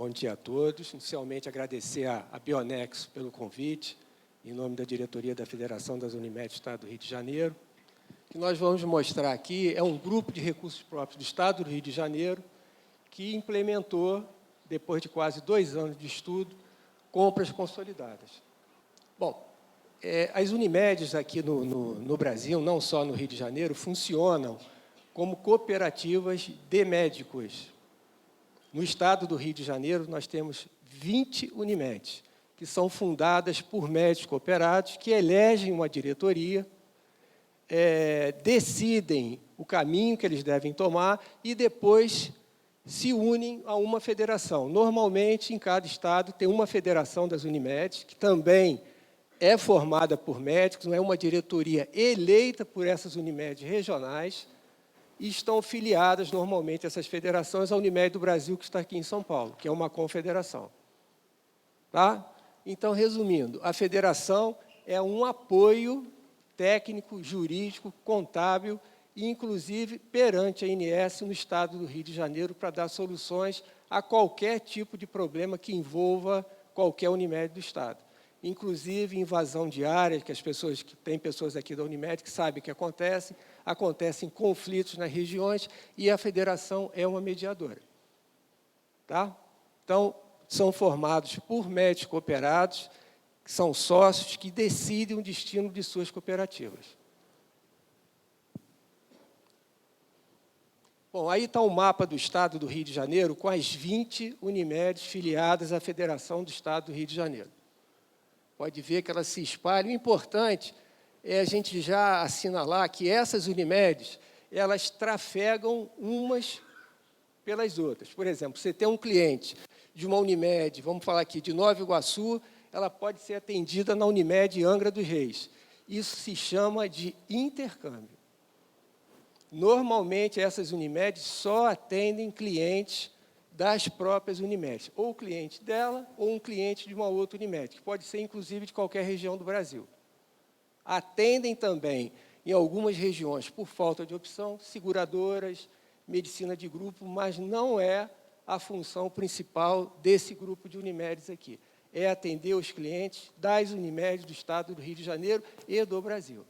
Bom dia a todos. Inicialmente, agradecer a Bionexo pelo convite, em nome da diretoria da Federação das Unimed do Estado do Rio de Janeiro. O que nós vamos mostrar aqui é um grupo de recursos próprios do Estado do Rio de Janeiro que implementou, depois de quase 2 anos de estudo, compras consolidadas. Bom, as Unimedes aqui no Brasil, não só no Rio de Janeiro, funcionam como cooperativas de médicos. No estado do Rio de Janeiro, nós temos 20 Unimedes, que são fundadas por médicos cooperados, que elegem uma diretoria, decidem o caminho que eles devem tomar e depois se unem a uma federação. Normalmente, em cada estado, tem uma federação das Unimedes, que também é formada por médicos, não é uma diretoria eleita por essas Unimedes regionais, e estão filiadas, normalmente, essas federações, à Unimed do Brasil, que está aqui em São Paulo, que é uma confederação. Tá? Então, resumindo, a federação é um apoio técnico, jurídico, contábil, e, inclusive, perante a ANS no estado do Rio de Janeiro, para dar soluções a qualquer tipo de problema que envolva qualquer Unimed do estado. Inclusive, invasão de áreas, que tem pessoas aqui da Unimed que sabem que acontecem conflitos nas regiões e a federação é uma mediadora. Tá? Então, são formados por médicos cooperados, que são sócios que decidem o destino de suas cooperativas. Bom, aí está o mapa do Estado do Rio de Janeiro com as 20 Unimedes filiadas à Federação do Estado do Rio de Janeiro. Pode ver que elas se espalham. O importante é a gente já assinalar que essas Unimedes, elas trafegam umas pelas outras. Por exemplo, você tem um cliente de uma Unimed, vamos falar aqui, de Nova Iguaçu, ela pode ser atendida na Unimed Angra dos Reis. Isso se chama de intercâmbio. Normalmente, essas Unimedes só atendem clientes das próprias Unimedes, ou o cliente dela, ou um cliente de uma outra Unimed, que pode ser, inclusive, de qualquer região do Brasil. Atendem também, em algumas regiões, por falta de opção, seguradoras, medicina de grupo, mas não é a função principal desse grupo de Unimedes aqui. É atender os clientes das Unimedes do Estado do Rio de Janeiro e do Brasil.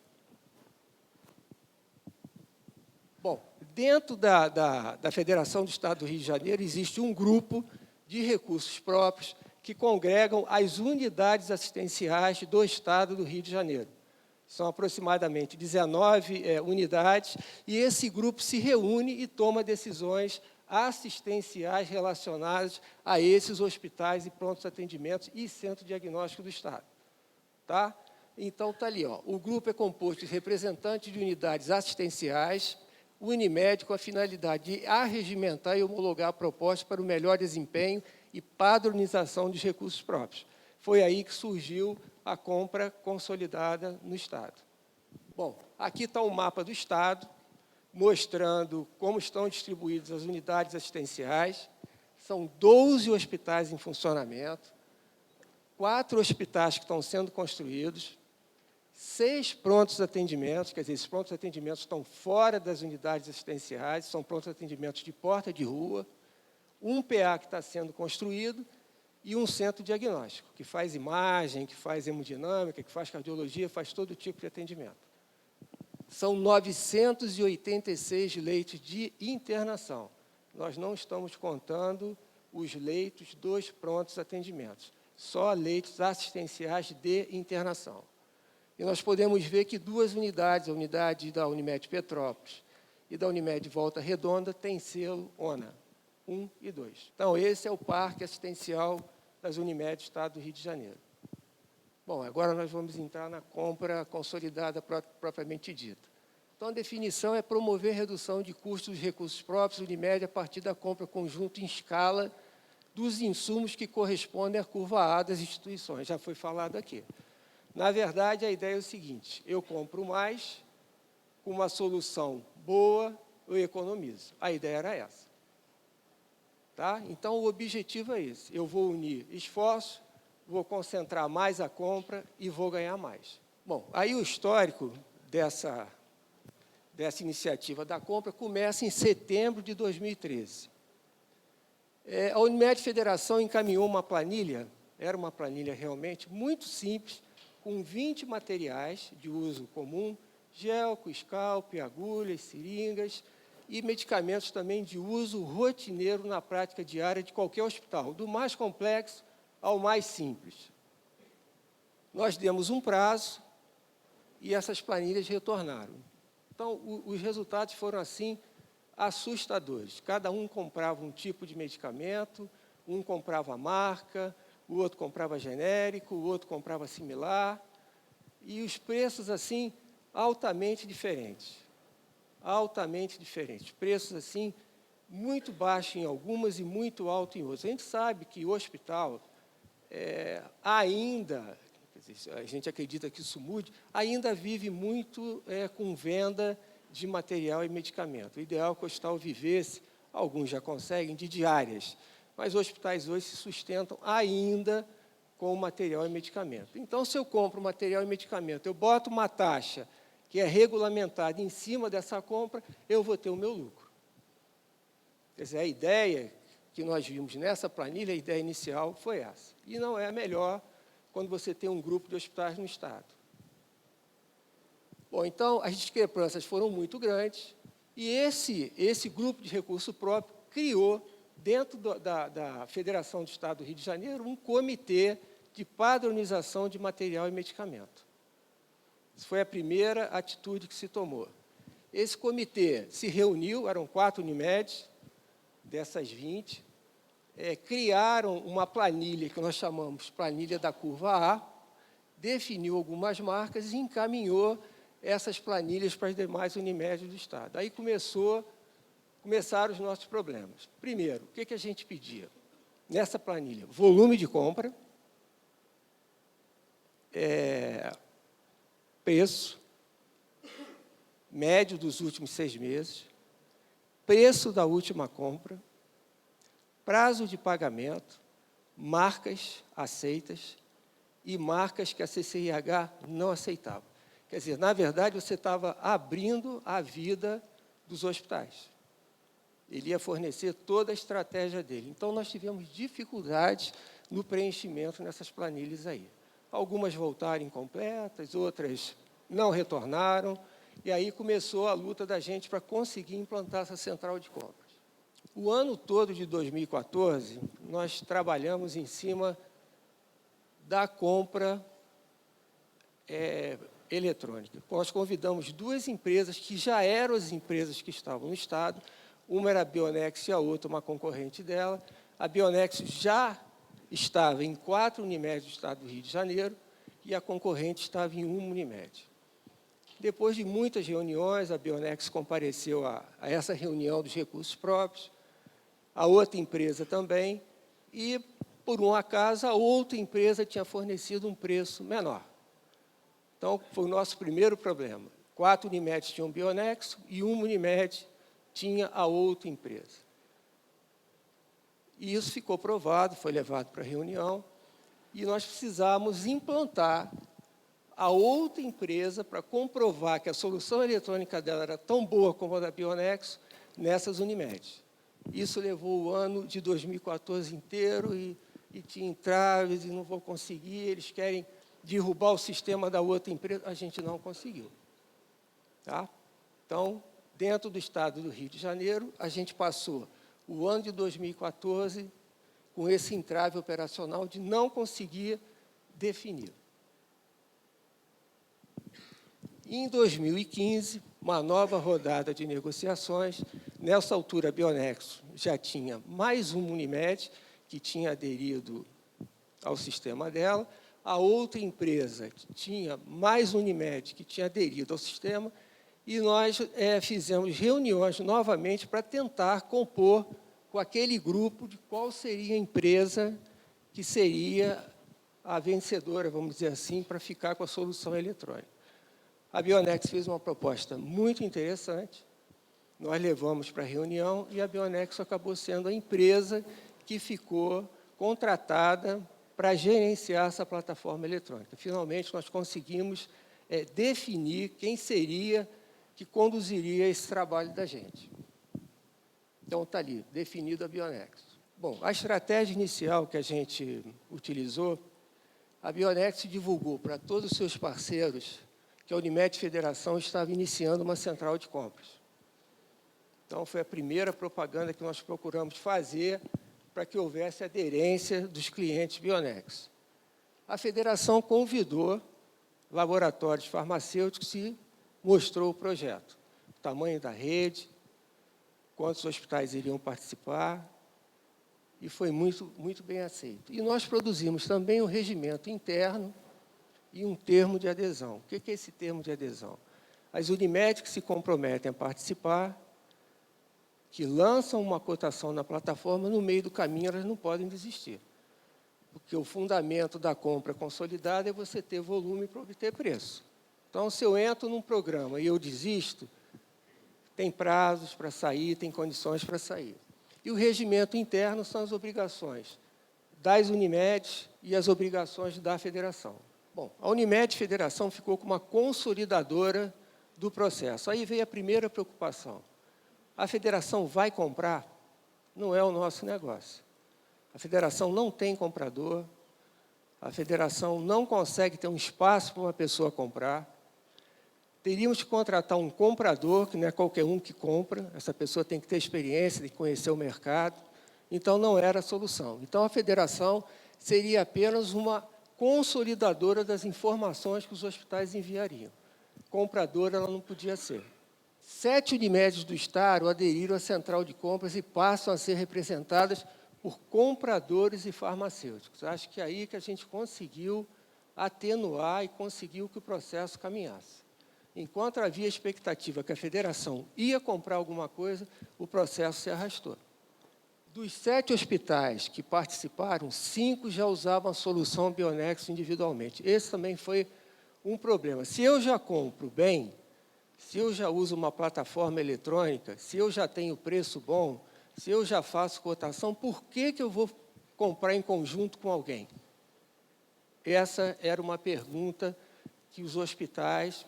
Bom, dentro da Federação do Estado do Rio de Janeiro existe um grupo de recursos próprios que congregam as unidades assistenciais do Estado do Rio de Janeiro. São aproximadamente 19 unidades, e esse grupo se reúne e toma decisões assistenciais relacionadas a esses hospitais e prontos atendimentos e centro diagnóstico do Estado. Tá? Então, está ali, ó, o grupo é composto de representantes de unidades assistenciais, Unimed com a finalidade de arregimentar e homologar propostas para o melhor desempenho e padronização dos recursos próprios. Foi aí que surgiu a compra consolidada no Estado. Bom, aqui está o mapa do Estado, mostrando como estão distribuídas as unidades assistenciais. São 12 hospitais em funcionamento, 4 hospitais que estão sendo construídos, 6 prontos atendimentos, quer dizer, esses prontos atendimentos estão fora das unidades assistenciais, são prontos atendimentos de porta de rua, um PA que está sendo construído e um centro diagnóstico, que faz imagem, que faz hemodinâmica, que faz cardiologia, faz todo tipo de atendimento. São 986 leitos de internação. Nós não estamos contando os leitos dos prontos atendimentos, só leitos assistenciais de internação. E nós podemos ver que 2 unidades, a unidade da Unimed Petrópolis e da Unimed Volta Redonda, têm selo ONA, 1 e 2. Então, esse é o parque assistencial das Unimed do Estado do Rio de Janeiro. Bom, agora nós vamos entrar na compra consolidada propriamente dita. Então, a definição é promover redução de custos dos recursos próprios Unimed a partir da compra conjunta em escala dos insumos que correspondem à curva A das instituições. Já foi falado aqui. Na verdade, a ideia é o seguinte: eu compro mais, com uma solução boa, eu economizo. A ideia era essa. Tá? Então, o objetivo é esse. Eu vou unir esforço, vou concentrar mais a compra e vou ganhar mais. Bom, aí o histórico dessa iniciativa da compra começa em setembro de 2013. A Unimed Federação encaminhou uma planilha, era uma planilha realmente muito simples, com 20 materiais de uso comum, gelco, scalp, agulhas, seringas e medicamentos também de uso rotineiro na prática diária de qualquer hospital, do mais complexo ao mais simples. Nós demos um prazo e essas planilhas retornaram. Então, os resultados foram, assim, assustadores. Cada um comprava um tipo de medicamento, um comprava a marca, o outro comprava genérico, o outro comprava similar, e os preços, assim, altamente diferentes. Altamente diferentes. Preços, assim, muito baixos em algumas e muito altos em outras. A gente sabe que o hospital ainda, a gente acredita que isso mude, ainda vive muito com venda de material e medicamento. O ideal é que o hospital vivesse, alguns já conseguem, de diárias, mas os hospitais hoje se sustentam ainda com material e medicamento. Então, se eu compro material e medicamento, eu boto uma taxa que é regulamentada em cima dessa compra, eu vou ter o meu lucro. Quer dizer, a ideia que nós vimos nessa planilha, a ideia inicial foi essa. E não é a melhor quando você tem um grupo de hospitais no Estado. Bom, então, as discrepâncias foram muito grandes, e esse grupo de recurso próprio criou, dentro da Federação do Estado do Rio de Janeiro, um comitê de padronização de material e medicamento. Isso foi a primeira atitude que se tomou. Esse comitê se reuniu, eram 4 Unimedes, dessas 20, criaram uma planilha que nós chamamos planilha da curva A, definiu algumas marcas e encaminhou essas planilhas para as demais Unimedes do Estado. Aí começaram os nossos problemas. Primeiro, o que a gente pedia? Nessa planilha, volume de compra, preço médio dos últimos 6 meses, preço da última compra, prazo de pagamento, marcas aceitas e marcas que a CCIH não aceitava. Quer dizer, na verdade, você estava abrindo a vida dos hospitais. Ele ia fornecer toda a estratégia dele. Então, nós tivemos dificuldades no preenchimento nessas planilhas aí. Algumas voltaram incompletas, outras não retornaram, e aí começou a luta da gente para conseguir implantar essa central de compras. O ano todo de 2014, nós trabalhamos em cima da compra eletrônica. Nós convidamos 2 empresas que já eram as empresas que estavam no Estado, uma era a Bionex e a outra uma concorrente dela. A Bionex já estava em 4 Unimedes do Estado do Rio de Janeiro e a concorrente estava em 1 Unimed. Depois de muitas reuniões, a Bionex compareceu a essa reunião dos recursos próprios, a outra empresa também, e, por um acaso, a outra empresa tinha fornecido um preço menor. Então, foi o nosso primeiro problema. 4 Unimedes tinham Bionex e 1 Unimed tinha a outra empresa. E isso ficou provado, foi levado para a reunião, e nós precisávamos implantar a outra empresa para comprovar que a solução eletrônica dela era tão boa como a da Bionex nessas Unimedes. Isso levou o ano de 2014 inteiro e tinha entraves e não vou conseguir, eles querem derrubar o sistema da outra empresa, a gente não conseguiu. Tá? Então, dentro do Estado do Rio de Janeiro, a gente passou o ano de 2014 com esse entrave operacional de não conseguir definir. Em 2015, uma nova rodada de negociações. Nessa altura, a Bionex já tinha mais um Unimed, que tinha aderido ao sistema dela. A outra empresa tinha mais um Unimed, que tinha aderido ao sistema. E nós fizemos reuniões novamente para tentar compor com aquele grupo de qual seria a empresa que seria a vencedora, vamos dizer assim, para ficar com a solução eletrônica. A Bionex fez uma proposta muito interessante, nós levamos para a reunião e a Bionex acabou sendo a empresa que ficou contratada para gerenciar essa plataforma eletrônica. Finalmente, nós conseguimos definir quem seria que conduziria esse trabalho da gente. Então, está ali, definido a Bionex. Bom, a estratégia inicial que a gente utilizou, a Bionex divulgou para todos os seus parceiros que a Unimed Federação estava iniciando uma central de compras. Então, foi a primeira propaganda que nós procuramos fazer para que houvesse aderência dos clientes Bionex. A federação convidou laboratórios farmacêuticos e mostrou o projeto, o tamanho da rede, quantos hospitais iriam participar, e foi muito bem aceito. E nós produzimos também um regimento interno e um termo de adesão. O que é esse termo de adesão? As Unimed que se comprometem a participar, que lançam uma cotação na plataforma, no meio do caminho elas não podem desistir. Porque o fundamento da compra consolidada é você ter volume para obter preço. Então, se eu entro num programa e eu desisto, tem prazos para sair, tem condições para sair. E o regimento interno são as obrigações das Unimed e as obrigações da federação. Bom, a Unimed Federação ficou como uma consolidadora do processo. Aí veio a primeira preocupação. A federação vai comprar? Não é o nosso negócio. A federação não tem comprador, a federação não consegue ter um espaço para uma pessoa comprar. Teríamos que contratar um comprador, que não é qualquer um que compra, essa pessoa tem que ter experiência, tem que conhecer o mercado. Então, não era a solução. Então, a federação seria apenas uma consolidadora das informações que os hospitais enviariam. Compradora ela não podia ser. 7 Unimedes do Estado aderiram à central de compras e passam a ser representadas por compradores e farmacêuticos. Acho que é aí que a gente conseguiu atenuar e conseguiu que o processo caminhasse. Enquanto havia expectativa que a federação ia comprar alguma coisa, o processo se arrastou. Dos 7 hospitais que participaram, 5 já usavam a solução Bionex individualmente. Esse também foi um problema. Se eu já compro bem, se eu já uso uma plataforma eletrônica, se eu já tenho preço bom, se eu já faço cotação, por que eu vou comprar em conjunto com alguém? Essa era uma pergunta que os hospitais,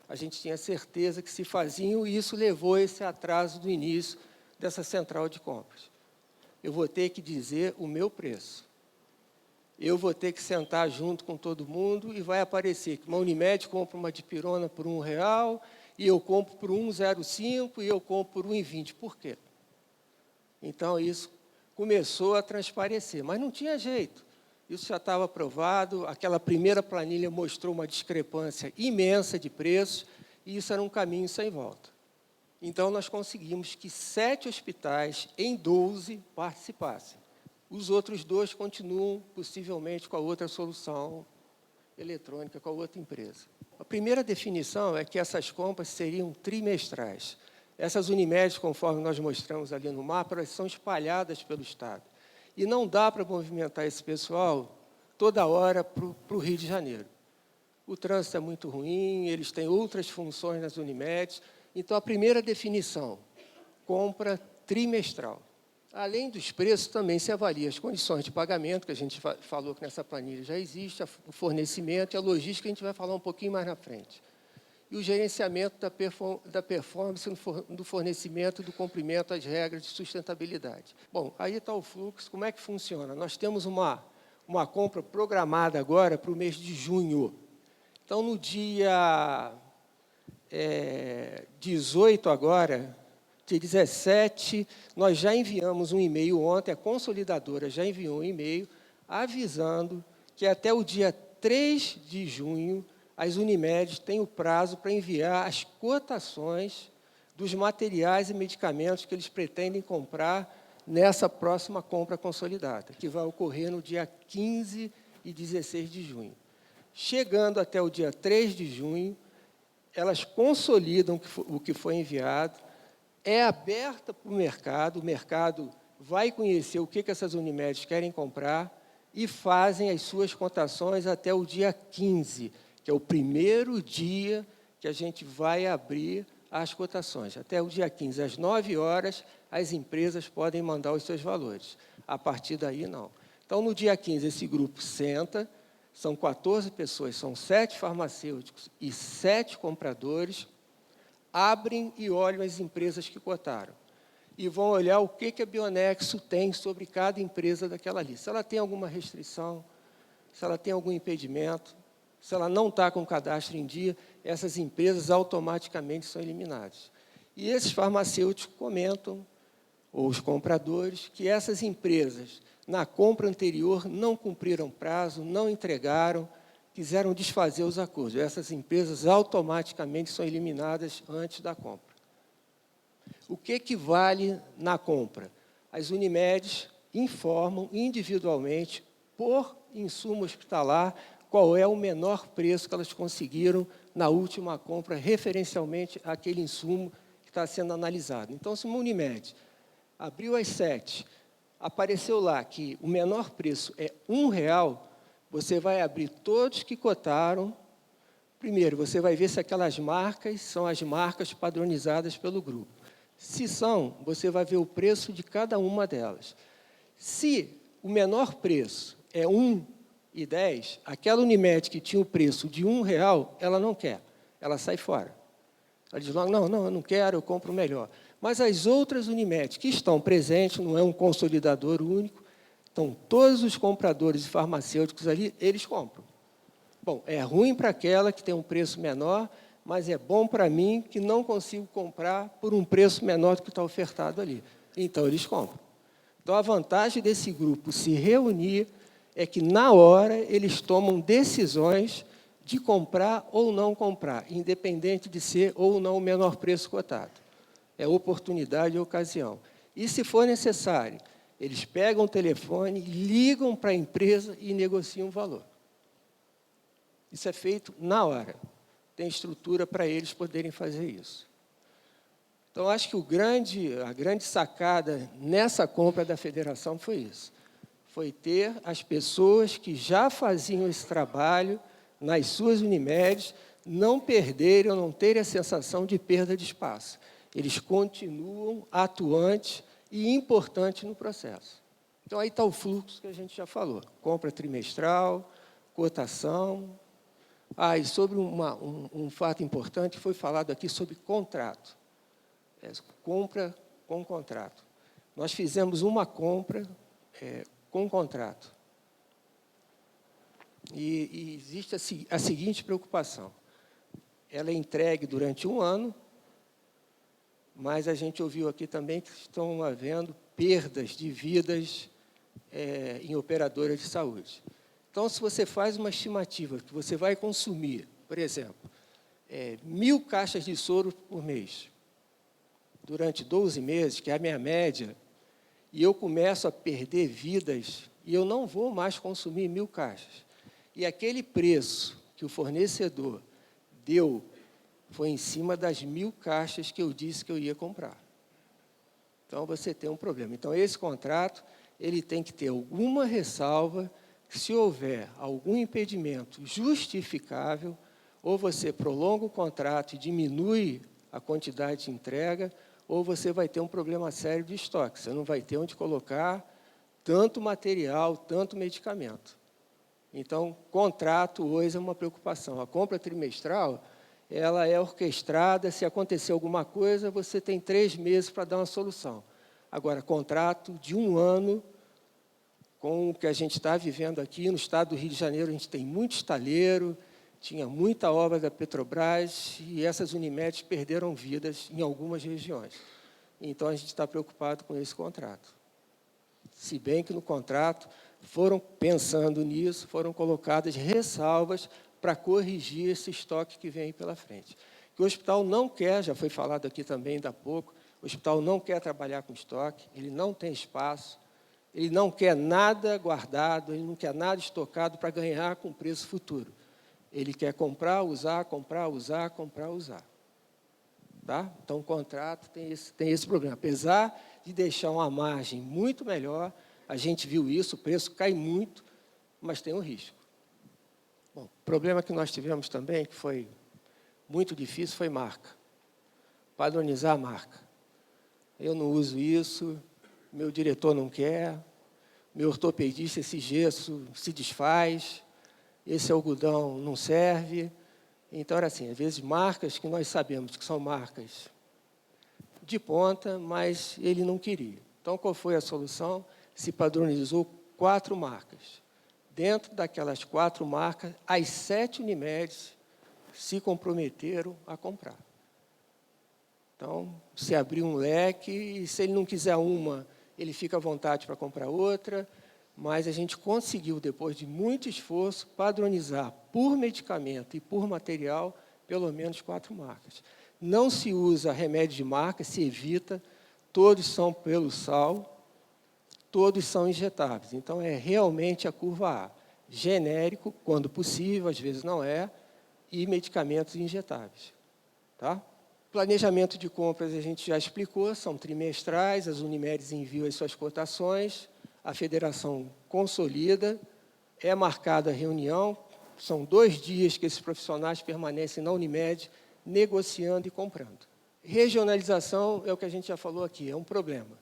a gente tinha certeza que se faziam, e isso levou a esse atraso do início dessa central de compras. Eu vou ter que dizer o meu preço. Eu vou ter que sentar junto com todo mundo e vai aparecer que uma Unimed compra uma dipirona por R$1, e eu compro por 1,05 e eu compro por 1,20. Por quê? Então, isso começou a transparecer, mas não tinha jeito. Isso já estava aprovado, aquela primeira planilha mostrou uma discrepância imensa de preços, e isso era um caminho sem volta. Então, nós conseguimos que 7 hospitais, em 12, participassem. Os outros 2 continuam, possivelmente, com a outra solução eletrônica, com a outra empresa. A primeira definição é que essas compras seriam trimestrais. Essas Unimed, conforme nós mostramos ali no mapa, elas são espalhadas pelo Estado. E não dá para movimentar esse pessoal toda hora para o Rio de Janeiro. O trânsito é muito ruim, eles têm outras funções nas Unimed. Então, a primeira definição, compra trimestral. Além dos preços, também se avalia as condições de pagamento, que a gente falou que nessa planilha já existe, o fornecimento e a logística, que a gente vai falar um pouquinho mais na frente. E o gerenciamento da performance do fornecimento e do cumprimento às regras de sustentabilidade. Bom, aí está o fluxo. Como é que funciona? Nós temos uma compra programada agora para o mês de junho. Então, no dia 18 agora, dia 17, nós já enviamos um e-mail ontem, a consolidadora já enviou um e-mail avisando que até o dia 3 de junho, as Unimed têm o prazo para enviar as cotações dos materiais e medicamentos que eles pretendem comprar nessa próxima compra consolidada, que vai ocorrer no dia 15 e 16 de junho. Chegando até o dia 3 de junho, elas consolidam o que foi enviado, é aberta para o mercado vai conhecer o que essas Unimed querem comprar e fazem as suas cotações até o dia 15, que é o primeiro dia que a gente vai abrir as cotações. Até o dia 15, às 9 horas, as empresas podem mandar os seus valores. A partir daí, não. Então, no dia 15, esse grupo senta, são 14 pessoas, são 7 farmacêuticos e 7 compradores, abrem e olham as empresas que cotaram. e vão olhar o que a Bionexo tem sobre cada empresa daquela lista. Se ela tem alguma restrição, se ela tem algum impedimento, se ela não está com o cadastro em dia, essas empresas automaticamente são eliminadas. E esses farmacêuticos comentam, ou os compradores, que essas empresas, na compra anterior, não cumpriram prazo, não entregaram, quiseram desfazer os acordos. Essas empresas automaticamente são eliminadas antes da compra. O que vale na compra? As Unimedes informam individualmente, por insumo hospitalar, qual é o menor preço que elas conseguiram na última compra, referencialmente àquele insumo que está sendo analisado. Então, se uma Unimed abriu às 7, apareceu lá que o menor preço é R$1, você vai abrir todos que cotaram. Primeiro, você vai ver se aquelas marcas são as marcas padronizadas pelo grupo. Se são, você vai ver o preço de cada uma delas. Se o menor preço é R$1,10, aquela Unimed que tinha o preço de R$1, ela não quer, ela sai fora. Ela diz logo, não, eu não quero, eu compro o melhor. Mas as outras Unimed que estão presentes, não é um consolidador único, então todos os compradores e farmacêuticos ali, eles compram. Bom, é ruim para aquela que tem um preço menor, mas é bom para mim que não consigo comprar por um preço menor do que está ofertado ali. Então, eles compram. Então, a vantagem desse grupo se reunir é que, na hora, eles tomam decisões de comprar ou não comprar, independente de ser ou não o menor preço cotado. É oportunidade e ocasião. E, se for necessário, eles pegam o telefone, ligam para a empresa e negociam o valor. Isso é feito na hora. Tem estrutura para eles poderem fazer isso. Então, acho que a grande sacada nessa compra da federação foi isso. Foi ter as pessoas que já faziam esse trabalho nas suas Unimedes não perderem ou não terem a sensação de perda de espaço. Eles continuam atuantes e importantes no processo. Então, aí está o fluxo que a gente já falou. Compra trimestral, cotação. E sobre um fato importante, foi falado aqui sobre contrato. Compra com contrato. Nós fizemos uma compra com contrato. E existe a seguinte preocupação. Ela é entregue durante 1 ano, mas a gente ouviu aqui também que estão havendo perdas de vidas em operadoras de saúde. Então, se você faz uma estimativa que você vai consumir, por exemplo, 1.000 caixas de soro por mês, durante 12 meses, que é a minha média, e eu começo a perder vidas, e eu não vou mais consumir 1.000 caixas. E aquele preço que o fornecedor deu foi em cima das 1.000 caixas que eu disse que eu ia comprar. Então, você tem um problema. Então, esse contrato ele tem que ter alguma ressalva. Se houver algum impedimento justificável, ou você prolonga o contrato e diminui a quantidade de entrega, ou você vai ter um problema sério de estoque. Você não vai ter onde colocar tanto material, tanto medicamento. Então, contrato hoje é uma preocupação. A compra trimestral, ela é orquestrada. Se acontecer alguma coisa, você tem 3 meses para dar uma solução. Agora, contrato de 1 ano, com o que a gente está vivendo aqui no estado do Rio de Janeiro, a gente tem muito estaleiro, tinha muita obra da Petrobras, e essas Unimedes perderam vidas em algumas regiões. Então, a gente está preocupado com esse contrato. Se bem que no contrato, pensando nisso, foram colocadas ressalvas para corrigir esse estoque que vem pela frente. Que o hospital não quer, já foi falado aqui também ainda há pouco, o hospital não quer trabalhar com estoque, ele não tem espaço, ele não quer nada guardado, ele não quer nada estocado para ganhar com preço futuro. Ele quer comprar, usar, comprar, usar, comprar, usar. Tá? Então, o contrato tem esse problema. Apesar de deixar uma margem muito melhor, a gente viu isso, o preço cai muito, mas tem um risco. Bom, o problema que nós tivemos também, que foi muito difícil, foi marca. Padronizar a marca. Eu não uso isso, meu diretor não quer, meu ortopedista, esse gesso se desfaz, esse algodão não serve. Então, era assim, às vezes, marcas que nós sabemos que são marcas de ponta, mas ele não queria. Então, qual foi a solução? Se padronizou 4 marcas. Dentro daquelas 4 marcas, as 7 Unimedes se comprometeram a comprar. Então, se abriu um leque, e se ele não quiser uma, ele fica à vontade para comprar outra, mas a gente conseguiu, depois de muito esforço, padronizar por medicamento e por material, pelo menos 4 marcas. Não se usa remédio de marca, se evita, todos são pelo sal, todos são injetáveis. Então, é realmente a curva A. Genérico, quando possível, às vezes não é, e medicamentos injetáveis. Tá? Planejamento de compras a gente já explicou, são trimestrais, as Unimedes enviam as suas cotações, a federação consolida, é marcada a reunião, são 2 dias que esses profissionais permanecem na Unimed, negociando e comprando. Regionalização é o que a gente já falou aqui, é um problema.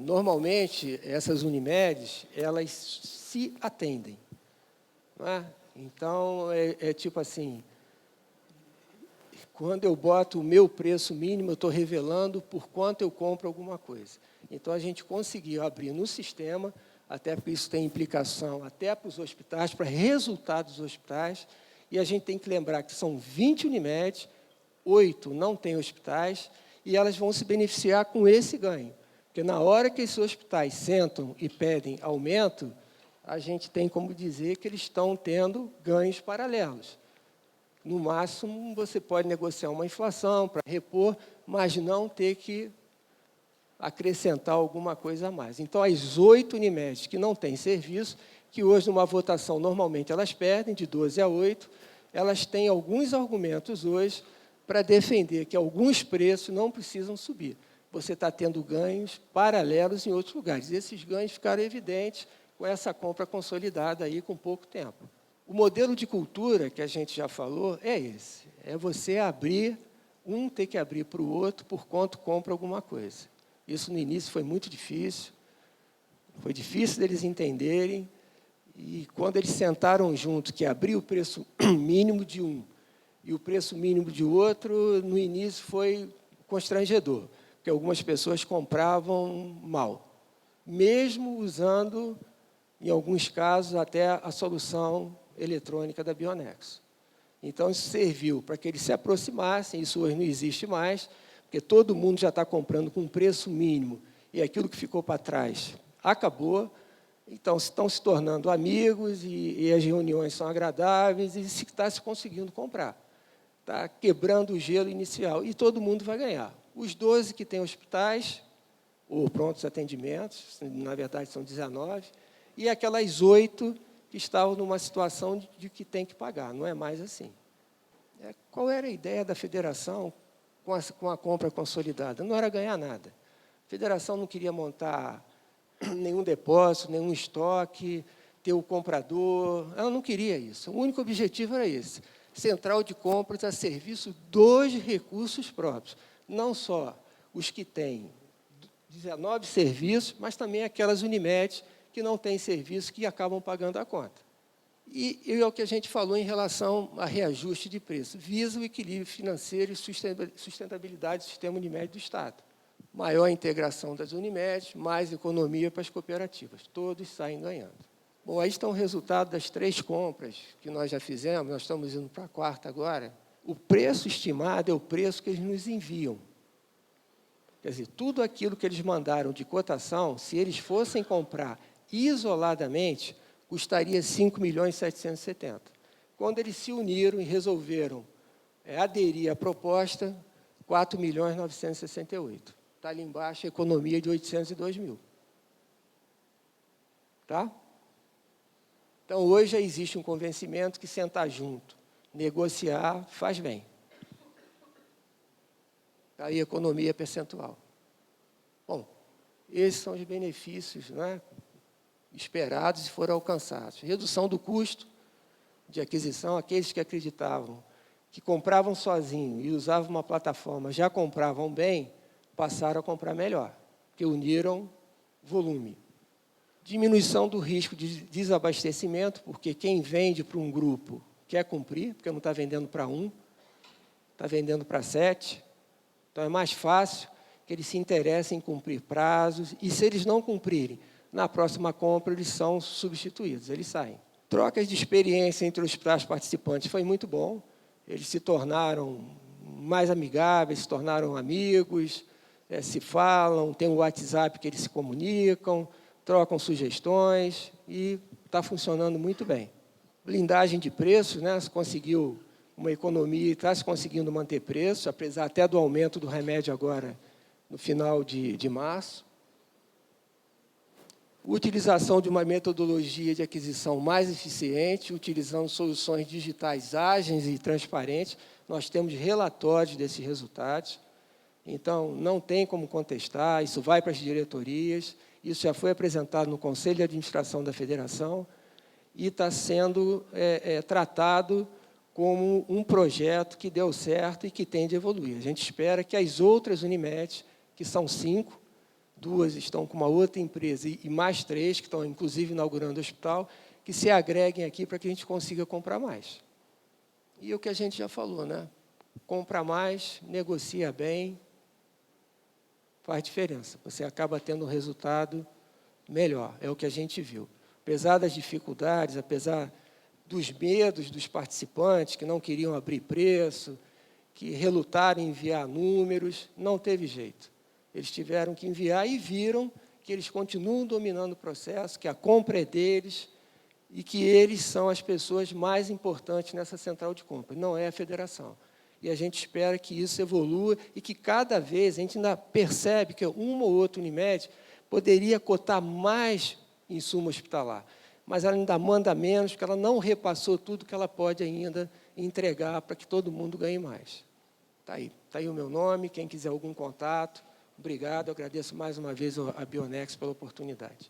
Normalmente, essas Unimedes, elas se atendem. Não é? Então, tipo assim, quando eu boto o meu preço mínimo, eu estou revelando por quanto eu compro alguma coisa. Então, a gente conseguiu abrir no sistema, até porque isso tem implicação até para os hospitais, para resultados dos hospitais, e a gente tem que lembrar que são 20 Unimedes, 8 não têm hospitais, e elas vão se beneficiar com esse ganho. Porque na hora que esses hospitais sentam e pedem aumento, a gente tem como dizer que eles estão tendo ganhos paralelos. No máximo, você pode negociar uma inflação para repor, mas não ter que acrescentar alguma coisa a mais. Então, as 8 Unimedes que não têm serviço, que hoje, numa votação, normalmente elas perdem, de 12 a 8, elas têm alguns argumentos hoje para defender que alguns preços não precisam subir. Você está tendo ganhos paralelos em outros lugares. Esses ganhos ficaram evidentes com essa compra consolidada aí com pouco tempo. O modelo de cultura, que a gente já falou, é esse. É você abrir, um ter que abrir para o outro por quanto compra alguma coisa. Isso, no início, foi muito difícil. Foi difícil deles entenderem. E, quando eles sentaram junto, que abriu o preço mínimo de um e o preço mínimo de outro, no início foi constrangedor, porque algumas pessoas compravam mal, mesmo usando, em alguns casos, até a solução eletrônica da Bionexo. Então, isso serviu para que eles se aproximassem, isso hoje não existe mais, porque todo mundo já está comprando com preço mínimo, e aquilo que ficou para trás acabou. Então, estão se tornando amigos, e as reuniões são agradáveis, e se está se conseguindo comprar. Está quebrando o gelo inicial, e todo mundo vai ganhar. Os 12 que têm hospitais, ou prontos atendimentos, na verdade são 19, e aquelas 8 que estavam numa situação de que tem que pagar, não é mais assim. Qual era a ideia da federação com a compra consolidada? Não era ganhar nada. A federação não queria montar nenhum depósito, nenhum estoque, ter o comprador, ela não queria isso. O único objetivo era esse, central de compras a serviço dos recursos próprios, não só os que têm 19 serviços, mas também aquelas Unimedes que não têm serviço, que acabam pagando a conta. E é o que a gente falou em relação a reajuste de preço, visa o equilíbrio financeiro e sustentabilidade do sistema Unimed do Estado. Maior integração das Unimedes, mais economia para as cooperativas, todos saem ganhando. Bom, aí está o resultado das 3 compras que nós já fizemos, nós estamos indo para a 4ª agora. O preço estimado é o preço que eles nos enviam. Quer dizer, tudo aquilo que eles mandaram de cotação, se eles fossem comprar isoladamente, custaria 5.770.000. Quando eles se uniram e resolveram aderir à proposta, 4.968.000. Está ali embaixo a economia de 802.000. Tá? Então, hoje já existe um convencimento que sentar junto, negociar, faz bem. Aí, economia percentual. Bom, esses são os benefícios, né, esperados e foram alcançados. Redução do custo de aquisição, aqueles que acreditavam que compravam sozinho e usavam uma plataforma, já compravam bem, passaram a comprar melhor, porque uniram volume. Diminuição do risco de desabastecimento, porque quem vende para um grupo quer cumprir, porque não está vendendo para um, está vendendo para 7. Então, é mais fácil que eles se interessem em cumprir prazos, e se eles não cumprirem, na próxima compra, eles são substituídos, eles saem. Trocas de experiência entre os participantes foi muito bom. Eles se tornaram mais amigáveis, se tornaram amigos, se falam, tem o WhatsApp que eles se comunicam, trocam sugestões, e está funcionando muito bem. Blindagem de preços, né? Se conseguiu uma economia e está se conseguindo manter preço, apesar até do aumento do remédio agora no final de março. Utilização de uma metodologia de aquisição mais eficiente, utilizando soluções digitais ágeis e transparentes. Nós temos relatórios desses resultados, então não tem como contestar, isso vai para as diretorias, isso já foi apresentado no Conselho de Administração da Federação e está sendo tratado como um projeto que deu certo e que tem de evoluir. A gente espera que as outras Unimed, que são 5, 2 estão com uma outra empresa e mais 3, que estão, inclusive, inaugurando o hospital, que se agreguem aqui para que a gente consiga comprar mais. E o que a gente já falou, né? Compra mais, negocia bem, faz diferença. Você acaba tendo um resultado melhor, é o que a gente viu. Apesar das dificuldades, apesar dos medos dos participantes, que não queriam abrir preço, que relutaram em enviar números, não teve jeito. Eles tiveram que enviar e viram que eles continuam dominando o processo, que a compra é deles e que eles são as pessoas mais importantes nessa central de compra, não é a federação. E a gente espera que isso evolua e que cada vez a gente ainda percebe que uma ou outra Unimed poderia cotar mais insumo hospitalar, mas ela ainda manda menos, porque ela não repassou tudo que ela pode ainda entregar para que todo mundo ganhe mais. Está aí o meu nome, quem quiser algum contato. Obrigado, eu agradeço mais uma vez a Bionex pela oportunidade.